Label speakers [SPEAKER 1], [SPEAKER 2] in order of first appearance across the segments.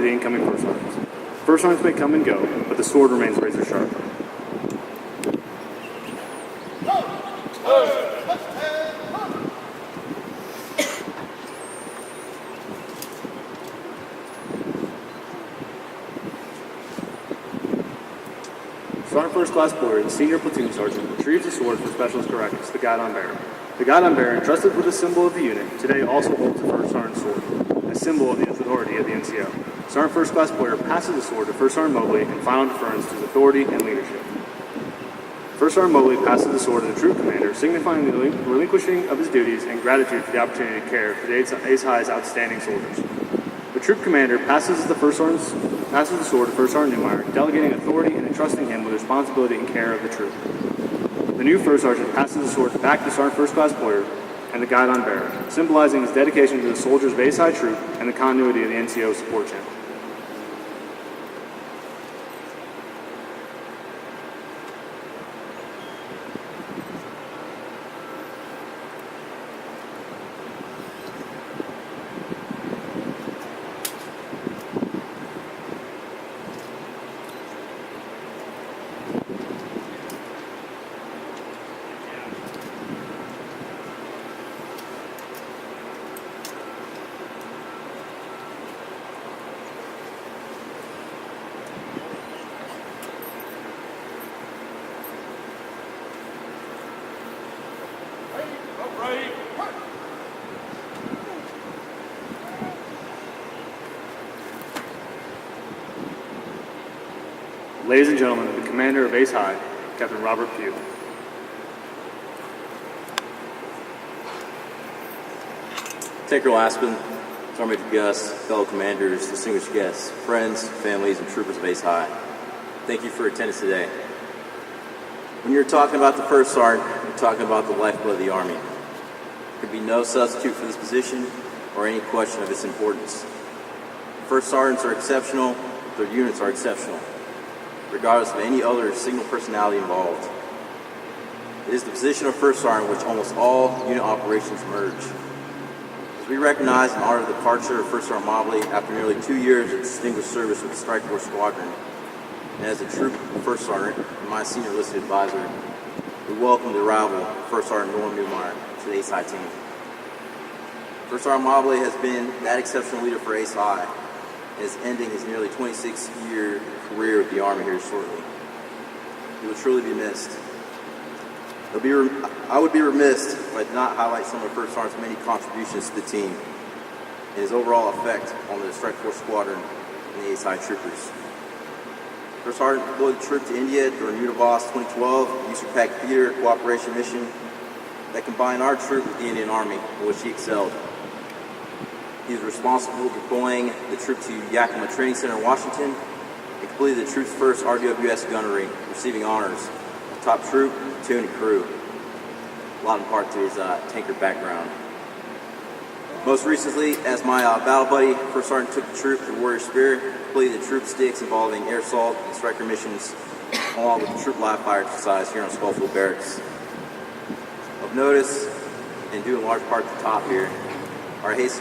[SPEAKER 1] to the incoming First Sergeants. First Sergeants may come and go, but the sword remains razor sharp. Sergeant First Class Boyer, the senior platoon sergeant, retrieves the sword for Specialist Caracas, the guidon bearer. The guidon bearer, entrusted with the symbol of the unit, today also holds the First Sergeant's sword, a symbol of the authority of the NCO. Sergeant First Class Boyer passes the sword to First Sergeant Mobley in final deference to his authority and leadership. First Sergeant Mobley passes the sword to the troop commander, signifying the relinquishing of his duties and gratitude for the opportunity to care for the Ace High's outstanding soldiers. The troop commander passes the sword to First Sergeant Newmeyer, delegating authority and entrusting him with responsibility and care of the troop. The new First Sergeant passes the sword back to Sergeant First Class Boyer and the guidon bearer, symbolizing his dedication to the soldiers of Ace High Troop and the continuity of the NCO support channel. Ladies and gentlemen, the commander of Ace High, Captain Robert Pugh.
[SPEAKER 2] Tinker Laspin, Sergeant Major Gus, fellow commanders, distinguished guests, friends, families, and troopers of Ace High. Thank you for your attendance today. When you're talking about the First Sergeant, you're talking about the lifeblood of the Army. There could be no substitute for this position or any question of its importance. First Sergeants are exceptional, their units are exceptional, regardless of any other signal personality involved. It is the position of First Sergeant which almost all unit operations merge. As we recognize and honor the departure of First Sergeant Mobley after nearly 2 years of distinguished service with the Strike Force Squadron, and as a troop First Sergeant and my senior enlisted advisor, we welcome the arrival of First Sergeant Norm Newmeyer to the Ace High team. First Sergeant Mobley has been that exceptional leader for Ace High and is ending his nearly 26-year career with the Army here shortly. He will truly be missed. I would be remiss if I did not highlight some of First Sergeant's many contributions to the team and his overall effect on the Strike Force Squadron and the Ace High Troopers. First Sergeant deployed the troop to India during Univos 2012 Eastern Pac Theater Cooperation Mission that combined our troop with the Indian Army, in which he excelled. He was responsible for deploying the troop to Yakima Training Center in Washington and completed the troop's first RWS gunnery, receiving honors of top troop, platoon, and crew, a lot in part to his tanker background. Most recently, as my battle buddy, First Sergeant took the troop to Warrior Spirit, completed the troop sticks involving air assault and striker missions, along with the troop live fire exercise here on Skullfield Barracks. Of notice, and due in large part to the top here, our Ace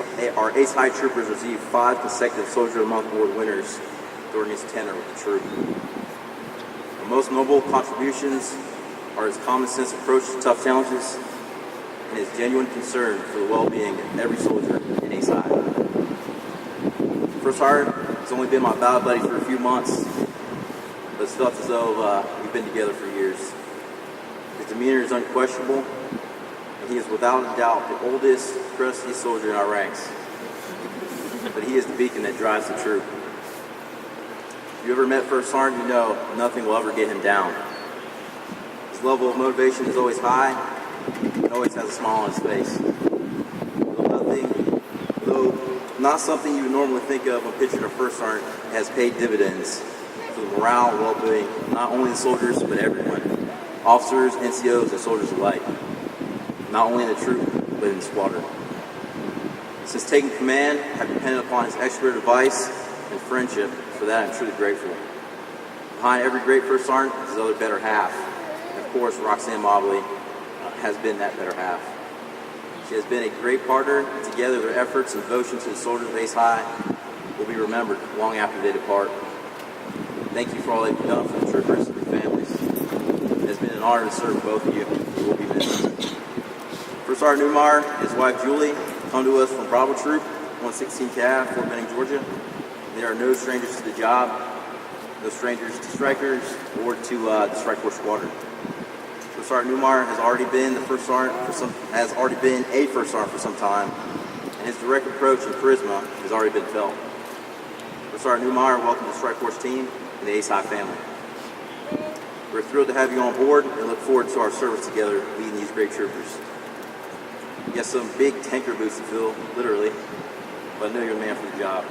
[SPEAKER 2] High Troopers received 5 consecutive Soldier of the Month Award winners during his tenure with the troop. Our most noble contributions are his common sense approach to tough challenges and his genuine concern for the well-being of every soldier in Ace High. First Sergeant has only been my battle buddy for a few months, but it's felt as though we've been together for years. His demeanor is unquestionable, and he is without a doubt the oldest, trustiest soldier in our ranks. But he is the beacon that drives the troop. If you ever met First Sergeant, you know nothing will ever get him down. His level of motivation is always high, and always has a smile on his face. Though not something you would normally think of when picturing a First Sergeant, has paid dividends for the morale and well-being of not only the soldiers, but everyone. Officers, NCOs, and soldiers alike. Not only in the troop, but in the squadron. Since taking command, I have depended upon his expert advice and friendship. For that, I'm truly grateful. Behind every great First Sergeant is his other better half. And of course, Roxanne Mobley has been that better half. She has been a great partner, and together their efforts and devotion to the soldiers of Ace High will be remembered long after they depart. Thank you for all they've done for the troopers and their families. It has been an honor to serve both of you. You will be missed. First Sergeant Newmeyer and his wife Julie come to us from Bravo Troop, 116 Cav, Fort Benning, Georgia. They are no strangers to the job, no strangers to strikers or to the Strike Force Squadron. First Sergeant Newmeyer has already been a first sergeant for some time, and his direct approach and charisma has already been felt. First Sergeant Newmeyer, welcome to the Strike Force team and the Ace High family. We're thrilled to have you on board and look forward to our service together leading these great troopers. You got some big tanker boots to fill, literally, but I know you're the man for the job.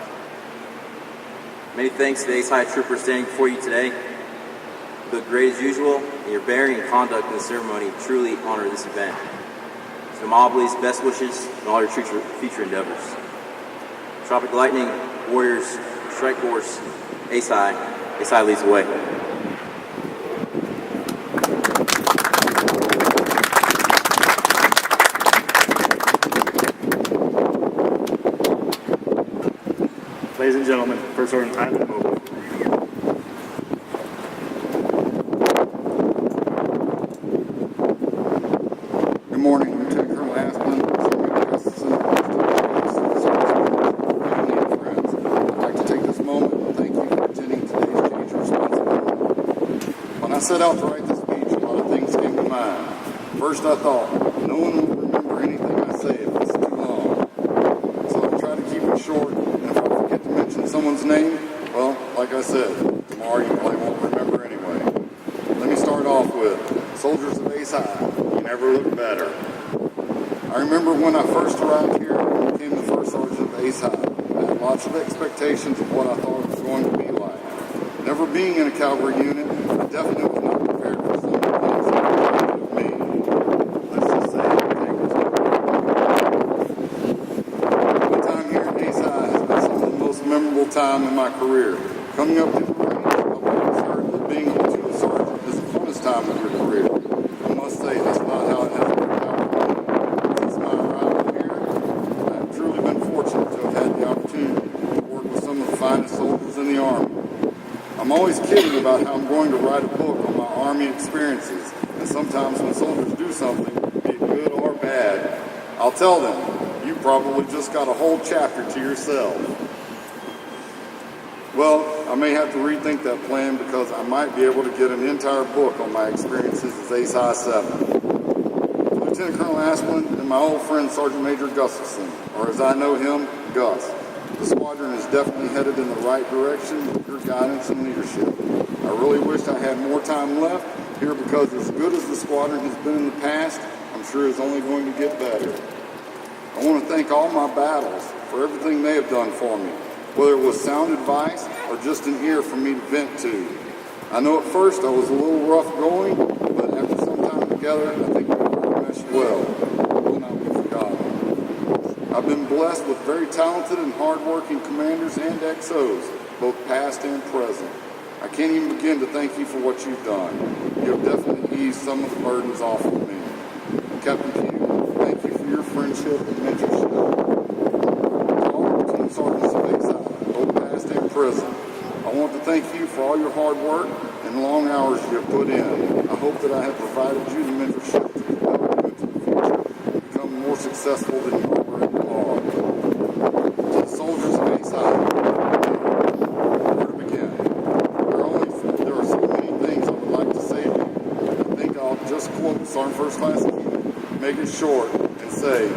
[SPEAKER 2] Many thanks to the Ace High troopers standing before you today. You look great as usual, and your bearing and conduct in the ceremony truly honor this event. So Mobley's best wishes in all your future endeavors. Tropic Lightning, Warriors, Strike Force, Ace High leads the way.
[SPEAKER 1] Ladies and gentlemen, First Sergeant Tyler Mobley.
[SPEAKER 3] Good morning, Lieutenant Colonel Asplin, Sergeant Gustafson, family and friends. I'd like to take this moment and thank you for attending today's change of responsibility. When I set out to write this speech, a lot of things came to mind. First, I thought, no one will remember anything I say if it's too long. So I'll try to keep it short, and if I forget to mention someone's name, well, like I said, tomorrow you probably won't remember anyway. Let me start off with soldiers of Ace High. You never look better. I remember when I first arrived here and became the first sergeant of Ace High. I had lots of expectations of what I thought it was going to be like. Never being in a cavalry unit, I definitely was not prepared for some of the things that were expected of me. Let's just say my time here at Ace High has been some of the most memorable time in my career. Coming up to the range, I've always heard that being a platoon sergeant is the funnest time of your career. I must say that's not how it has worked out for me. Since my arrival here, I have truly been fortunate to have had the opportunity to work with some of the finest soldiers in the Army. I'm always kidding about how I'm going to write a book on my Army experiences, and sometimes when soldiers do something, be it good or bad, I'll tell them, you probably just got a whole chapter to yourself. Well, I may have to rethink that plan because I might be able to get an entire book on my experiences as Ace High 7. Lieutenant Colonel Asplin and my old friend Sergeant Major Gustafson, or as I know him, Gus. The squadron is definitely headed in the right direction with your guidance and leadership. I really wish I had more time left here because as good as the squadron has been in the past, I'm sure it's only going to get better. I want to thank all my battles for everything they have done for me, whether it was sound advice or just an ear for me to vent to. I know at first I was a little rough going, but after some time together, I think we all meshed well. It will not be forgotten. I've been blessed with very talented and hardworking commanders and XOs, both past and present. I can't even begin to thank you for what you've done. You have definitely eased some of the burdens off of me. Captain Pugh, thank you for your friendship and mentorship. To all the platoon sergeants of Ace High, both past and present, I want to thank you for all your hard work and long hours you have put in. I hope that I have provided you the mentorship to propel you into the future and become more successful than you already are. To the soldiers of Ace High, where to begin? There are so many things I would like to say to you. I think I'll just quote Sergeant First Class Keaton, make it short, and say,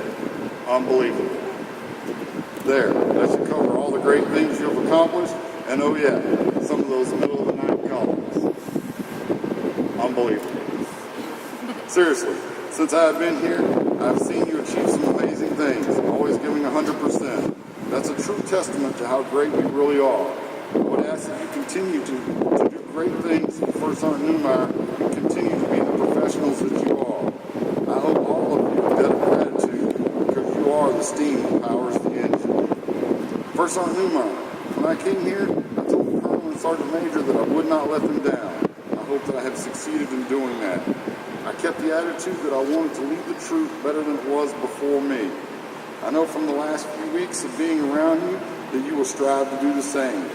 [SPEAKER 3] unbelievable. There, that should cover all the great things you have accomplished, and oh yeah, some of those middle of the night calls. Unbelievable. Seriously, since I have been here, I've seen you achieve some amazing things, always giving 100%. That's a true testament to how great you really are. I would ask that you continue to do great things for First Sergeant Newmeyer and continue to be the professionals that you are. I hope all of you have debt of gratitude because you are the steam that powers the engine. First Sergeant Newmeyer, when I came here, I told the Colonel and Sergeant Major that I would not let them down. I hope that I have succeeded in doing that. I kept the attitude that I wanted to lead the troop better than it was before me. I know from the last few weeks of being around you that you will strive to do the same.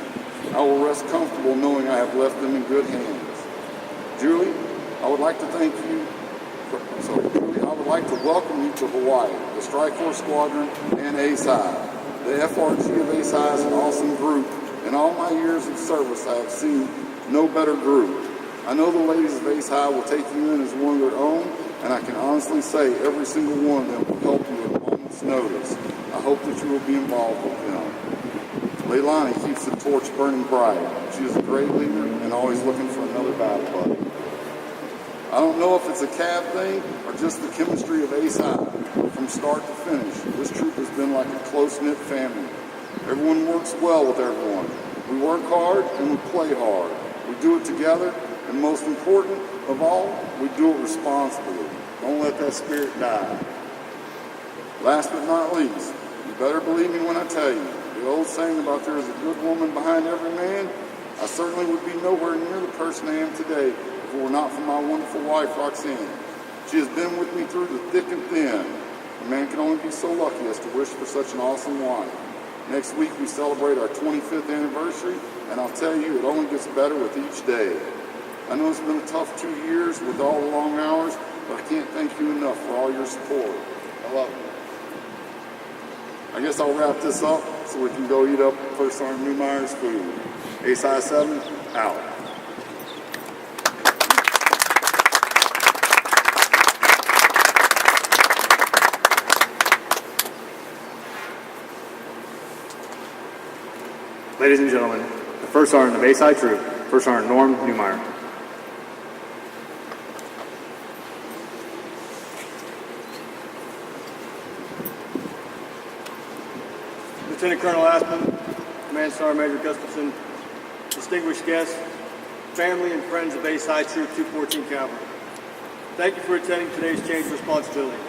[SPEAKER 3] I will rest comfortable knowing I have left them in good hands. Julie, I would like to welcome you to Hawaii, the Strike Force Squadron, and Ace High. The FRG of Ace High is an awesome group. In all my years of service, I have seen no better group. I know the ladies of Ace High will take you in as one of their own, and I can honestly say every single one of them will help you at a moment's notice. I hope that you will be involved with them. Leilani keeps the torch burning bright. She is a great leader and always looking for another battle buddy. I don't know if it's a cab thing or just the chemistry of Ace High. From start to finish, this troop has been like a close-knit family. Everyone works well with everyone. We work hard and we play hard. We do it together, and most important of all, we do it responsibly. Don't let that spirit die. Last but not least, you better believe me when I tell you, the old saying about there is a good woman behind every man, I certainly would be nowhere near the person I am today if it were not for my wonderful wife, Roxanne. She has been with me through the thick and thin. A man can only be so lucky as to wish for such an awesome wife. Next week we celebrate our 25th anniversary, and I'll tell you, it only gets better with each day. I know it's been a tough 2 years with all the long hours, but I can't thank you enough for all your support. I love you. I guess I'll wrap this up so we can go eat up First Sergeant Newmeyer's food. Ace High 7, out.
[SPEAKER 1] Ladies and gentlemen, the First Sergeant of Ace High Troop, First Sergeant Norm Newmeyer.
[SPEAKER 4] Lieutenant Colonel Aspen, Command Sergeant Major Gustafson, distinguished guests, family and friends of Ace High Troop 214 Cavalry. Thank you for attending today's change of responsibility.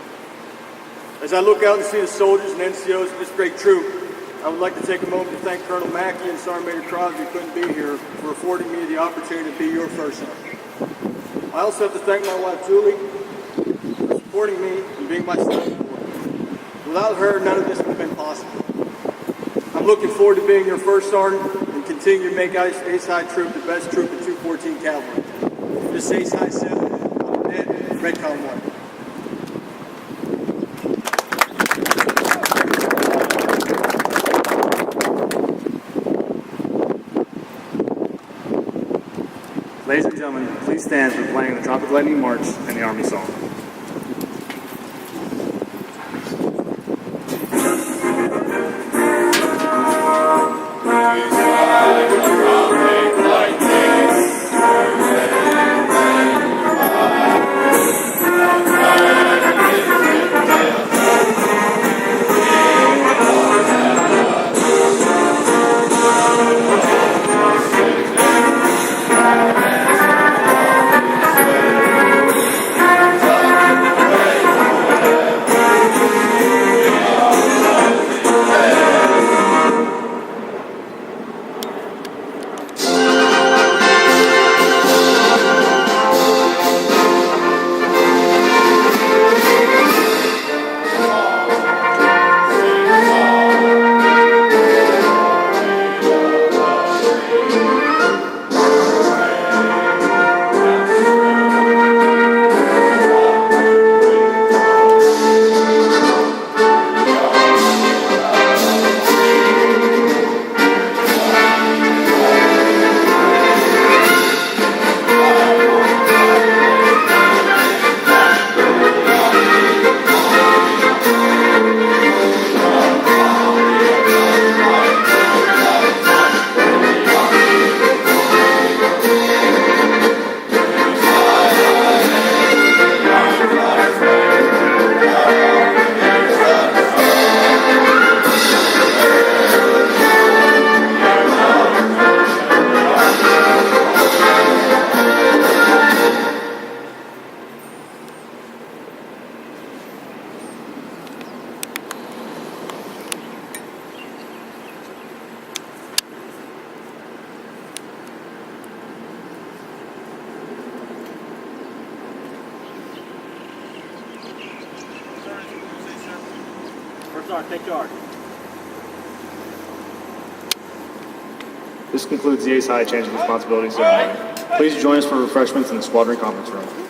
[SPEAKER 4] As I look out and see the soldiers and NCOs of this great troop, I would like to take a moment to thank Colonel Mackey and Sergeant Major Crosby, who couldn't be here, for affording me the opportunity to be your first sergeant. I also have to thank my wife Julie for supporting me and being my son. Without her, none of this would have been possible. I'm looking forward to being your first sergeant and continue to make Ace High Troop the best troop in 214 Cavalry. This is Ace High 7, I'm Ned, Redcon 1.
[SPEAKER 1] Ladies and gentlemen, please stand for playing the Tropic Lightning March and the Army Song.
[SPEAKER 4] First sergeant, take charge.
[SPEAKER 1] This concludes the Ace High Change of Responsibilities ceremony. Please join us for refreshments in the squadron conference room.